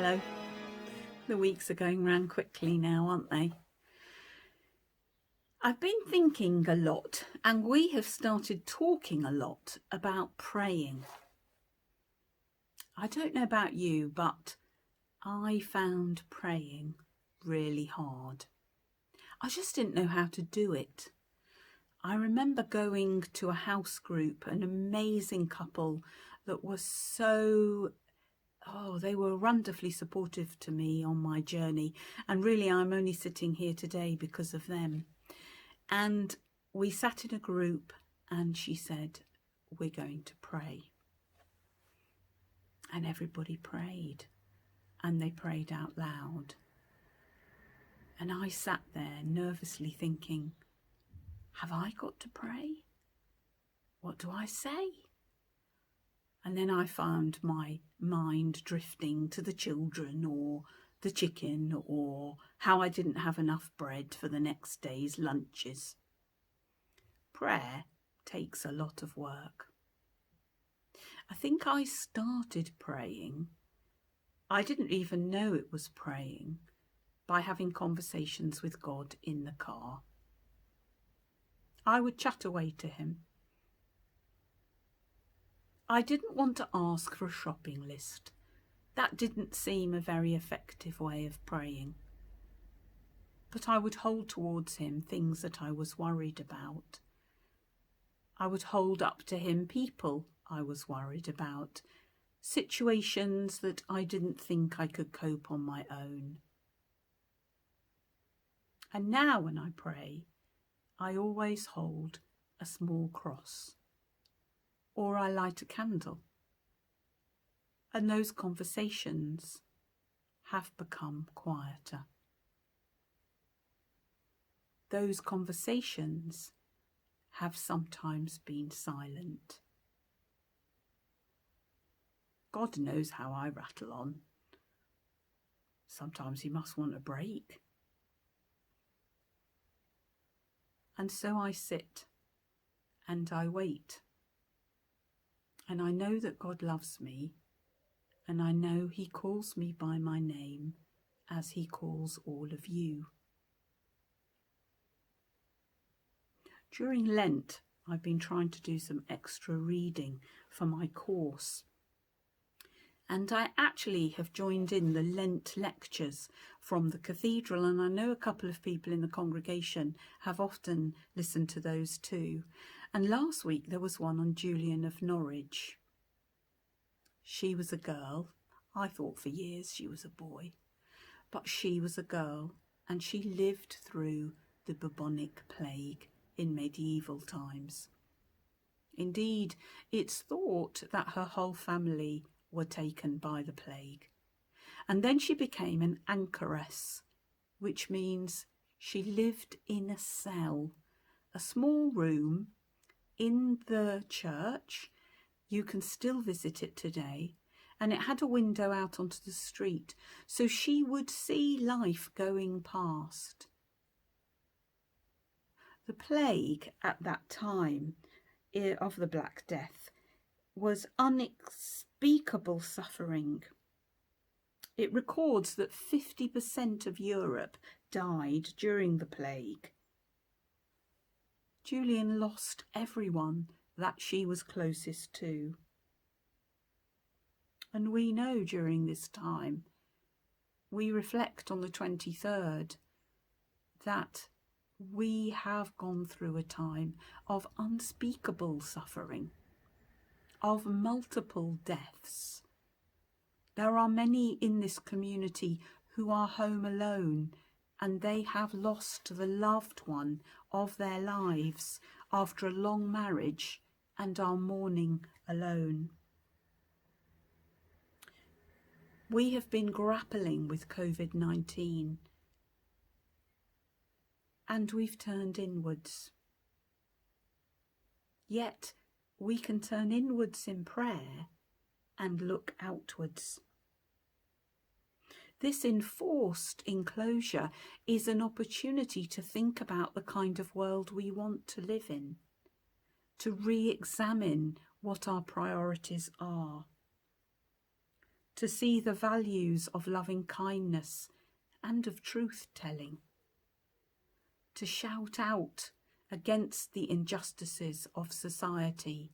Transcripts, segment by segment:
Hello. The weeks are going round quickly now, aren't they? I've been thinking a lot, and we have started talking a lot about praying. I don't know about you, but I found praying really hard. I just didn't know how to do it. I remember going to a house group, an amazing couple that was they were wonderfully supportive to me on my journey. And really, I'm only sitting here today because of them. And we sat in a group and she said, we're going to pray. And everybody prayed. And they prayed out loud. And I sat there nervously thinking, have I got to pray? What do I say? And then I found my mind drifting to the children or the chicken or how I didn't have enough bread for the next day's lunches. Prayer takes a lot of work. I think I started praying. I didn't even know it was praying by having conversations with God in the car. I would chat away to him. I didn't want to ask for a shopping list. That didn't seem a very effective way of praying. But I would hold towards him things that I was worried about. I would hold up to him people I was worried about, situations that I didn't think I could cope on my own. And now when I pray, I always hold a small cross, or I light a candle. And those conversations have become quieter. Those conversations have sometimes been silent. God knows how I rattle on. Sometimes he must want a break. And so I sit and I wait. And I know that God loves me, and I know he calls me by my name as he calls all of you. During Lent, I've been trying to do some extra reading for my course. And I actually have joined in the Lent lectures from the cathedral, and I know a couple of people in the congregation have often listened to those too. And last week there was one on Julian of Norwich. She was a girl. I thought for years she was a boy. But she was a girl, and she lived through the bubonic plague in medieval times. Indeed, it's thought that her whole family were taken by the plague. And then she became an anchoress, which means she lived in a cell, a small room in the church. You can still visit it today, and it had a window out onto the street, so she would see life going past. The plague at that time of the Black Death was unspeakable suffering. It records that 50% of Europe died during the plague. Julian lost everyone that she was closest to. And we know during this time, we reflect on the 23rd, that we have gone through a time of unspeakable suffering, of multiple deaths. There are many in this community who are home alone, and they have lost the loved one of their lives after a long marriage and are mourning alone. We have been grappling with COVID-19, and we've turned inwards. Yet we can turn inwards in prayer and look outwards. This enforced enclosure is an opportunity to think about the kind of world we want to live in, to re-examine what our priorities are. to see the values of loving kindness and of truth-telling, to shout out against the injustices of society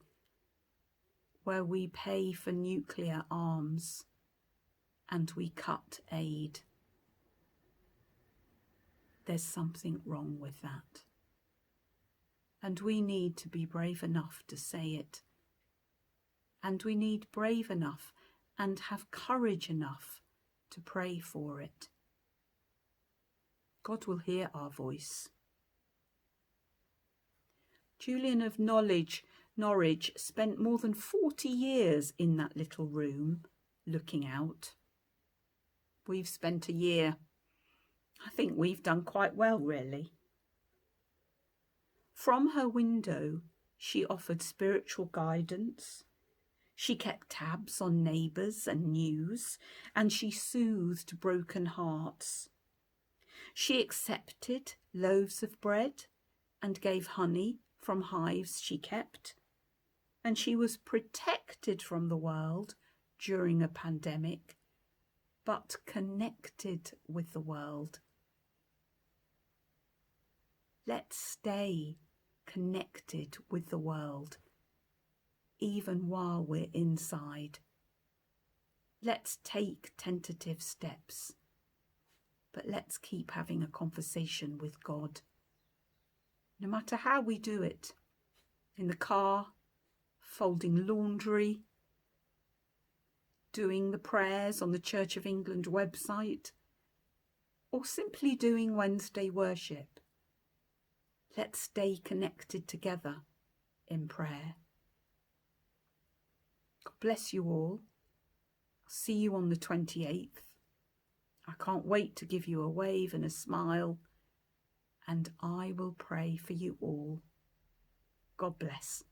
where we pay for nuclear arms and we cut aid. There's something wrong with that. And we need to be brave enough to say it. And we need brave enough and have courage enough to pray for it. God will hear our voice. Julian of Norwich spent more than 40 years in that little room looking out. We've spent a year. I think we've done quite well, really. From her window, she offered spiritual guidance. She kept tabs on neighbours and news, and she soothed broken hearts. She accepted loaves of bread and gave honey from hives she kept, and she was protected from the world during a pandemic, but connected with the world. Let's stay connected with the world, even while we're inside. Let's take tentative steps, but let's keep having a conversation with God. No matter how we do it, in the car, folding laundry, doing the prayers on the Church of England website, or simply doing Wednesday worship. Let's stay connected together in prayer. God bless you all. I'll see you on the 28th. I can't wait to give you a wave and a smile, and I will pray for you all. God bless.